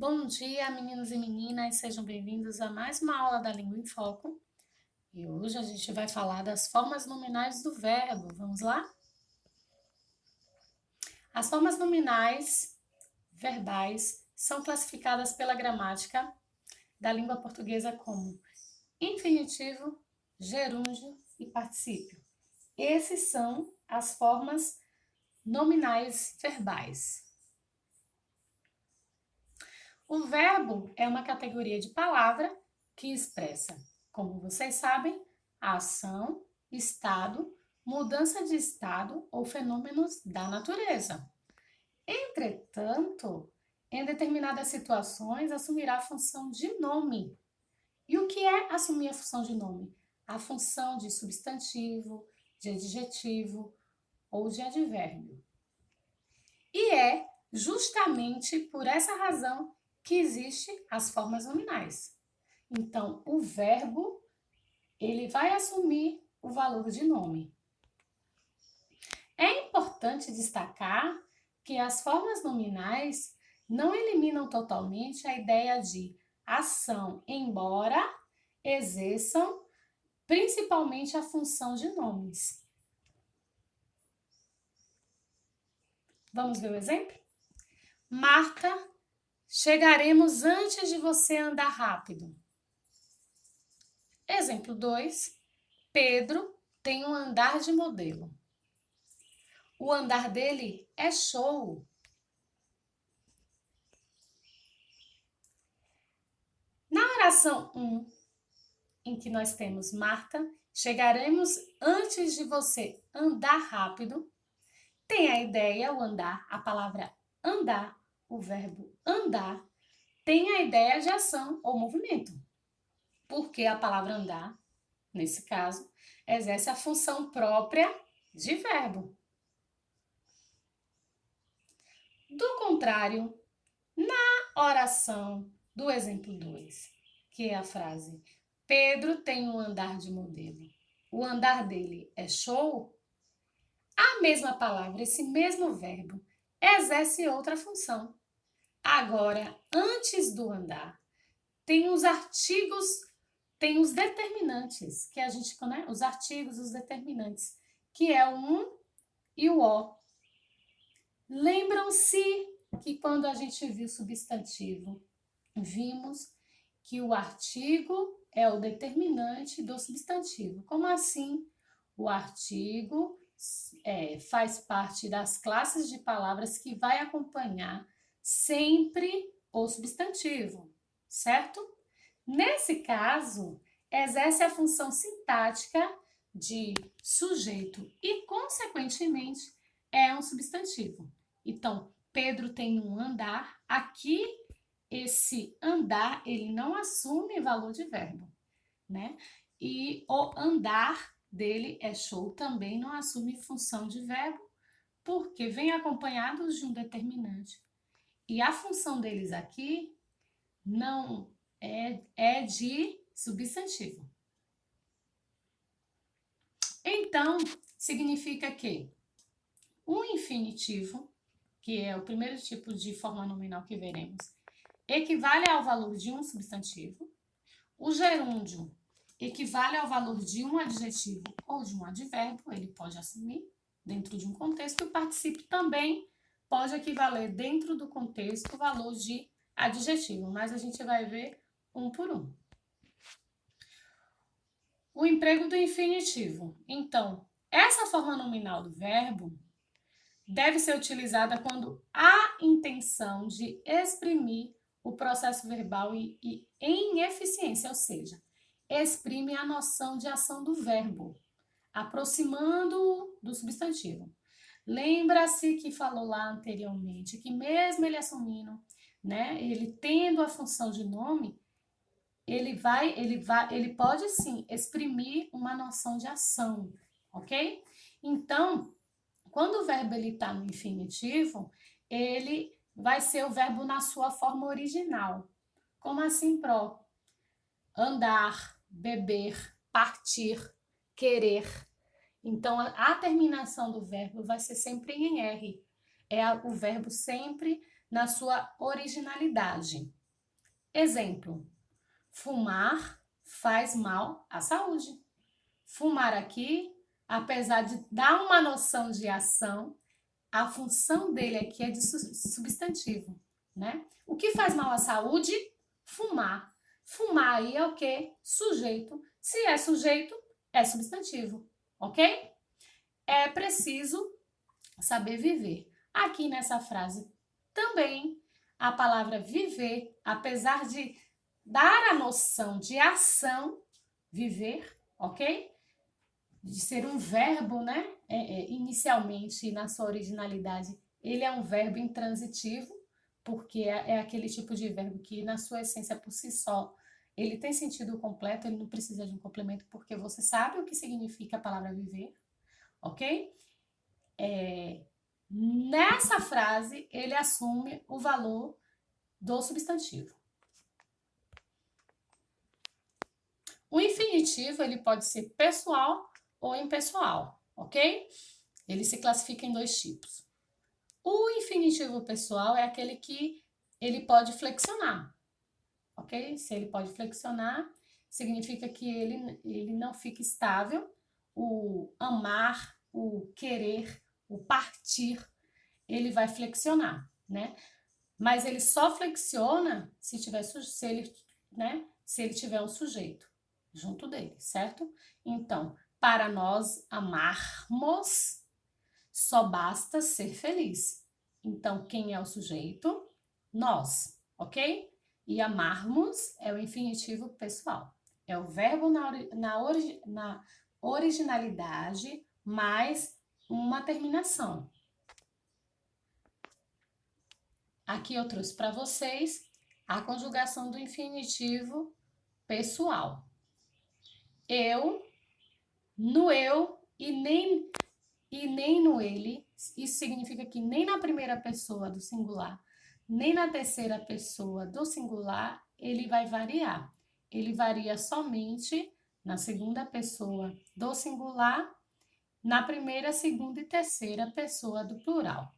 Bom dia, meninos e meninas, sejam bem-vindos a mais uma aula da Língua em Foco. E hoje a gente vai falar das formas nominais do verbo. Vamos lá? As formas nominais verbais são classificadas pela gramática da língua portuguesa como infinitivo, gerúndio e particípio. Esses são as formas nominais verbais. O verbo é uma categoria de palavra que expressa, como vocês sabem, a ação, estado, mudança de estado ou fenômenos da natureza. Entretanto, em determinadas situações, assumirá a função de nome. E o que é assumir a função de nome? A função de substantivo, de adjetivo ou de advérbio. E é justamente por essa razão que existem as formas nominais. Então, o verbo, ele vai assumir o valor de nome. É importante destacar que as formas nominais não eliminam totalmente a ideia de ação, embora exerçam principalmente a função de nomes. Vamos ver o exemplo? Marta, chegaremos antes de você andar rápido. Exemplo 2. Pedro tem um andar de modelo. O andar dele é show. Na oração 1, em que nós temos Marta, chegaremos antes de você andar rápido, tem a ideia, o andar, a palavra andar, o verbo andar, tem a ideia de ação ou movimento. Porque a palavra andar, nesse caso, exerce a função própria de verbo. Do contrário, na oração do exemplo 2, que é a frase Pedro tem um andar de modelo, o andar dele é show, a mesma palavra, esse mesmo verbo, exerce outra função. Agora, antes do andar, tem os artigos, tem os determinantes, que a gente conhece, os artigos, os determinantes, que é o um e o o. Lembram-se que quando a gente viu substantivo, vimos que o artigo é o determinante do substantivo. Como assim? O artigo faz parte das classes de palavras que vai acompanhar sempre o substantivo, certo? Nesse caso, exerce a função sintática de sujeito e, consequentemente, é um substantivo. Então, Pedro tem um andar. Aqui, esse andar, ele não assume valor de verbo, né? E o andar dele é show, também não assume função de verbo, porque vem acompanhados de um determinante. E a função deles aqui não é de substantivo. Então, significa que o infinitivo, que é o primeiro tipo de forma nominal que veremos, equivale ao valor de um substantivo. O gerúndio equivale ao valor de um adjetivo ou de um advérbio, ele pode assumir dentro de um contexto. O particípio também pode equivaler dentro do contexto o valor de adjetivo, mas a gente vai ver um por um. O emprego do infinitivo. Então, essa forma nominal do verbo deve ser utilizada quando há intenção de exprimir o processo verbal e em eficiência, ou seja, exprime a noção de ação do verbo, aproximando do substantivo. Lembra-se que falou lá anteriormente que mesmo ele assumindo, né, ele tendo a função de nome, ele pode sim exprimir uma noção de ação, ok? Então, quando o verbo está no infinitivo, ele vai ser o verbo na sua forma original. Como assim, Pro? Andar, beber, partir, querer. Então, a terminação do verbo vai ser sempre em R. É o verbo sempre na sua originalidade. Exemplo: fumar faz mal à saúde. Fumar aqui, apesar de dar uma noção de ação, a função dele aqui é de substantivo, né? O que faz mal à saúde? Fumar. Fumar aí é o quê? Sujeito. Se é sujeito, é substantivo, ok? É preciso saber viver. Aqui nessa frase também a palavra viver, apesar de dar a noção de ação, viver, ok? De ser um verbo, né? Inicialmente, na sua originalidade, ele é um verbo intransitivo, porque é aquele tipo de verbo que, na sua essência por si só, ele tem sentido completo, ele não precisa de um complemento, porque você sabe o que significa a palavra viver, ok? Nessa frase, ele assume o valor do substantivo. O infinitivo, ele pode ser pessoal ou impessoal, ok? Ele se classifica em dois tipos. O infinitivo pessoal é aquele que ele pode flexionar, ok? Se ele pode flexionar, significa que ele não fica estável. O amar, o querer, o partir, ele vai flexionar, né? Mas ele só flexiona se ele tiver um sujeito junto dele, certo? Então, para nós amarmos, só basta ser feliz. Então, quem é o sujeito? Nós, ok? E amarmos é o infinitivo pessoal. É o verbo na originalidade mais uma terminação. Aqui eu trouxe para vocês a conjugação do infinitivo pessoal. Eu, no eu e nem no ele. Isso significa que nem na primeira pessoa do singular, nem na terceira pessoa do singular, ele vai variar. Ele varia somente na segunda pessoa do singular, na primeira, segunda e terceira pessoa do plural.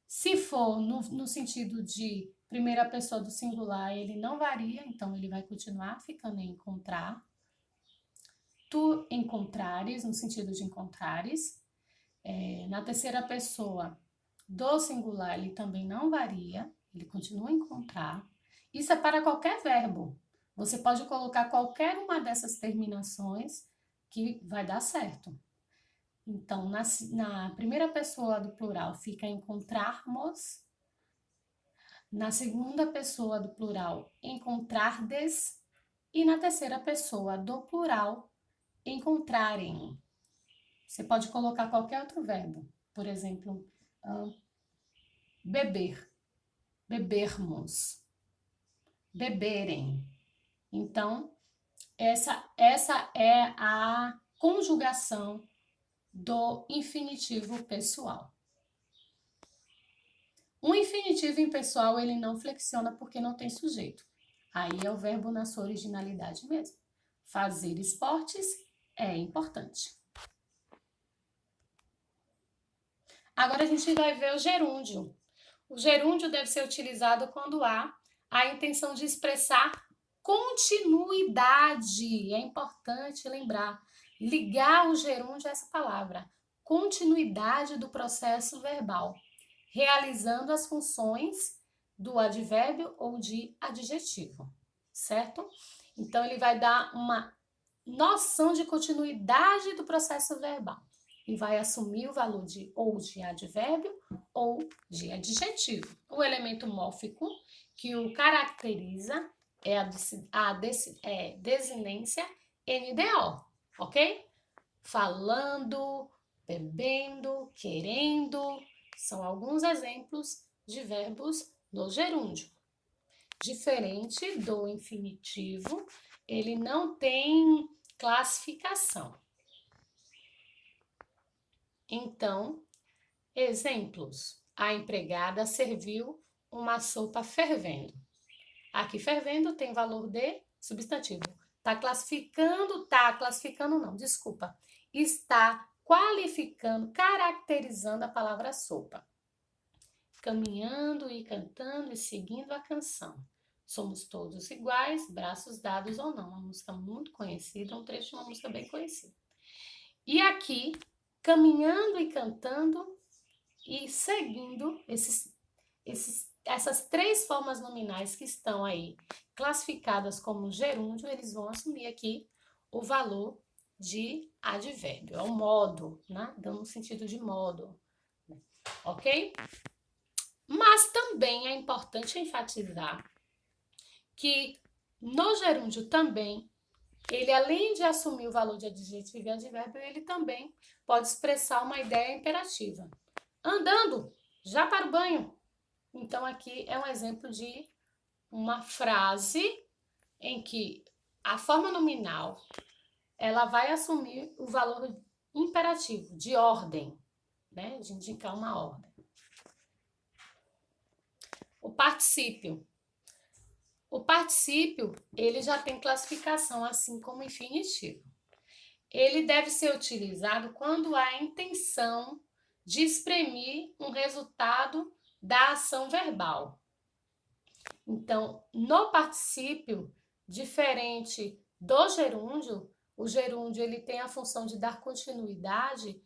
Se for no sentido de primeira pessoa do singular, ele não varia, então ele vai continuar ficando em encontrar. Tu encontrares, no sentido de encontrares. Na terceira pessoa do singular, ele também não varia, ele continua a encontrar. Isso é para qualquer verbo. Você pode colocar qualquer uma dessas terminações que vai dar certo. Então, na primeira pessoa do plural fica encontrarmos. Na segunda pessoa do plural, encontrardes. E na terceira pessoa do plural, encontrarem. Você pode colocar qualquer outro verbo. Por exemplo, beber, bebermos, beberem. Então, essa é a conjugação do infinitivo pessoal. Um infinitivo impessoal, ele não flexiona porque não tem sujeito. Aí é o verbo na sua originalidade mesmo. Fazer esportes é importante. Agora a gente vai ver o gerúndio. O gerúndio deve ser utilizado quando há a intenção de expressar continuidade. É importante lembrar, ligar o gerúndio a essa palavra. Continuidade do processo verbal, realizando as funções do advérbio ou de adjetivo, certo? Então, ele vai dar uma noção de continuidade do processo verbal e vai assumir o valor de ou de advérbio ou de adjetivo. O elemento mórfico que o caracteriza é a desinência NDO, ok? Falando, bebendo, querendo, são alguns exemplos de verbos no gerúndio. Diferente do infinitivo, ele não tem classificação. Então, exemplos. A empregada serviu uma sopa fervendo. Aqui fervendo tem valor de substantivo. Está qualificando, caracterizando a palavra sopa. caminhando e cantando e seguindo a canção. Somos todos iguais, braços dados ou não. Uma música muito conhecida, um trecho de uma música bem conhecida. E aqui, caminhando e cantando e seguindo essas três formas nominais que estão aí classificadas como gerúndio, eles vão assumir aqui o valor de advérbio. É o modo, né? Dando um sentido de modo, ok? Mas também é importante enfatizar que no gerúndio também, ele além de assumir o valor de adjetivo e advérbio, ele também pode expressar uma ideia imperativa. Andando, já para o banho. Então aqui é um exemplo de uma frase em que a forma nominal ela vai assumir o valor imperativo, de ordem, né? De indicar uma ordem. O particípio. O particípio, ele já tem classificação, assim como o infinitivo. Ele deve ser utilizado quando há intenção de exprimir um resultado da ação verbal. Então, no particípio, diferente do gerúndio, o gerúndio ele tem a função de dar continuidade.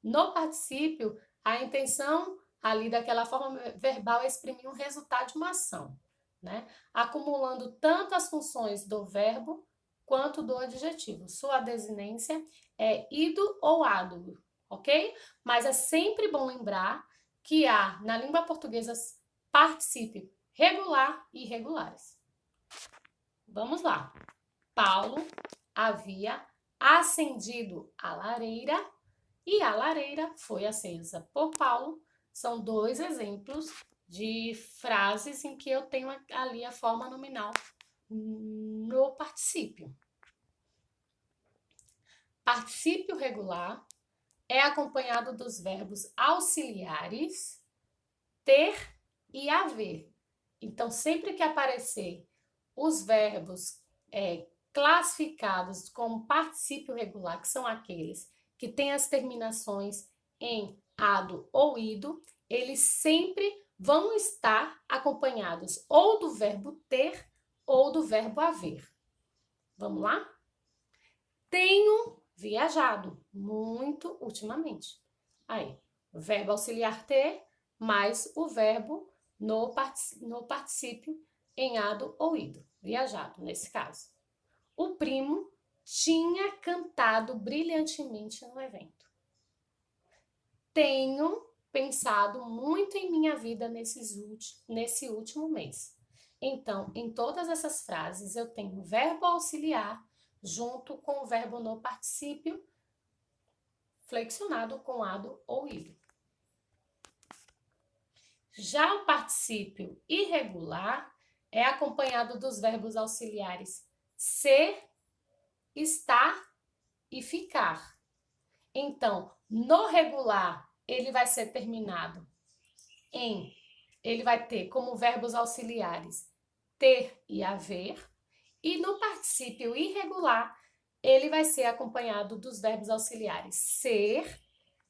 No particípio, a intenção ali daquela forma verbal é exprimir um resultado de uma ação, né? Acumulando tanto as funções do verbo quanto do adjetivo. Sua desinência é ido ou ado, ok? Mas é sempre bom lembrar que há na língua portuguesa particípio regular e irregulares. Vamos lá. Paulo havia acendido a lareira e a lareira foi acesa por Paulo. São dois exemplos de frases em que eu tenho ali a forma nominal no particípio. Particípio regular é acompanhado dos verbos auxiliares ter e haver. Então, sempre que aparecer os verbos classificados como particípio regular, que são aqueles que têm as terminações em ado ou ido, eles sempre vão estar acompanhados ou do verbo ter ou do verbo haver. Vamos lá? Tenho viajado muito ultimamente. Aí, o verbo auxiliar ter mais o verbo no particípio em ado ou ido, viajado nesse caso. O primo tinha cantado brilhantemente no evento. Tenho pensado muito em minha vida nesse último mês. Então, em todas essas frases, eu tenho o verbo auxiliar junto com o verbo no particípio flexionado com ado ou ido. Já o particípio irregular é acompanhado dos verbos auxiliares ser, estar e ficar. Então, no regular, ele vai ser terminado ele vai ter como verbos auxiliares ter e haver, e no particípio irregular, ele vai ser acompanhado dos verbos auxiliares ser,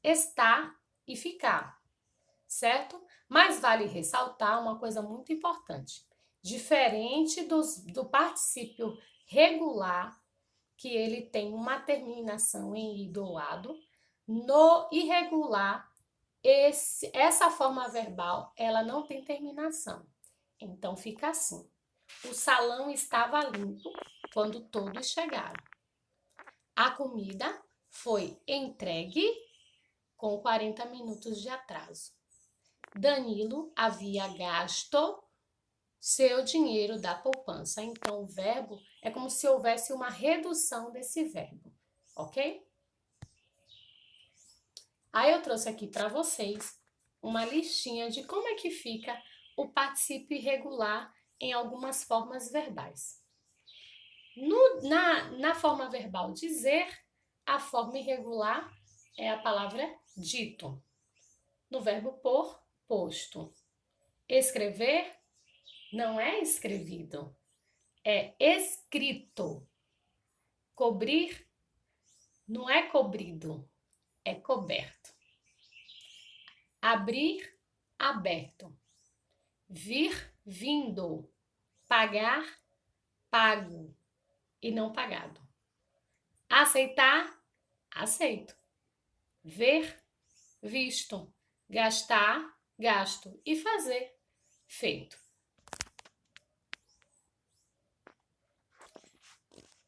estar e ficar, certo? Mas vale ressaltar uma coisa muito importante. Diferente do particípio regular, que ele tem uma terminação em ido ou ado, no irregular, essa forma verbal, ela não tem terminação. Então, fica assim. O salão estava limpo quando todos chegaram. A comida foi entregue com 40 minutos de atraso. Danilo havia gasto seu dinheiro da poupança. Então, o verbo é como se houvesse uma redução desse verbo, ok? Aí eu trouxe aqui para vocês uma listinha de como é que fica o particípio irregular em algumas formas verbais. Na forma verbal dizer, a forma irregular é a palavra dito. No verbo pôr, posto. Escrever não é escrevido, é escrito. Cobrir não é cobrido, é coberto. Abrir, aberto. Vir, vindo. Pagar, pago e não pagado. Aceitar, aceito. Ver, visto. Gastar, gasto. E fazer, feito.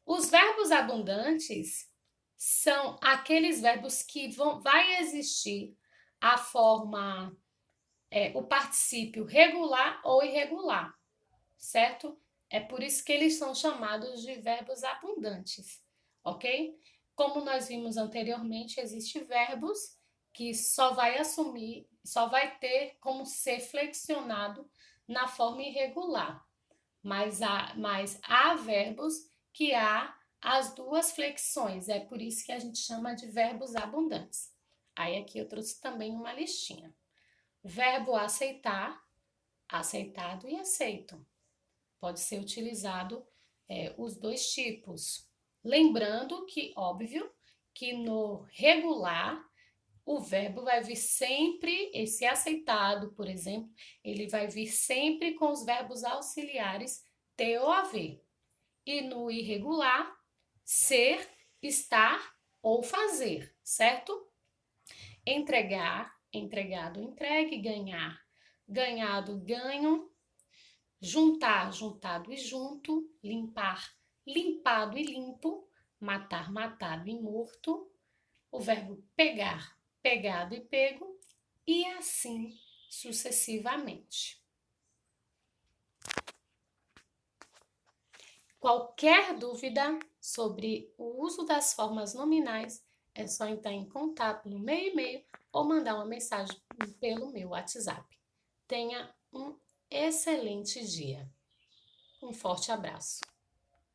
Os verbos abundantes são aqueles verbos que vai existir a forma, o particípio regular ou irregular, certo? É por isso que eles são chamados de verbos abundantes, ok? Como nós vimos anteriormente, existem verbos que só vai ter como ser flexionado na forma irregular, mas há verbos que há as duas flexões, é por isso que a gente chama de verbos abundantes. Aí aqui eu trouxe também uma listinha. Verbo aceitar, aceitado e aceito. Pode ser utilizado os dois tipos. Lembrando que, óbvio, que no regular, o verbo vai vir sempre, esse aceitado, por exemplo, ele vai vir sempre com os verbos auxiliares ter ou haver. E no irregular, ser, estar ou fazer, certo? Entregar, entregado, entregue, ganhar, ganhado, ganho, juntar, juntado e junto, limpar, limpado e limpo, matar, matado e morto, o verbo pegar, pegado e pego, e assim sucessivamente. Qualquer dúvida sobre o uso das formas nominais, é só entrar em contato no meu e-mail ou mandar uma mensagem pelo meu WhatsApp. Tenha um excelente dia. Um forte abraço.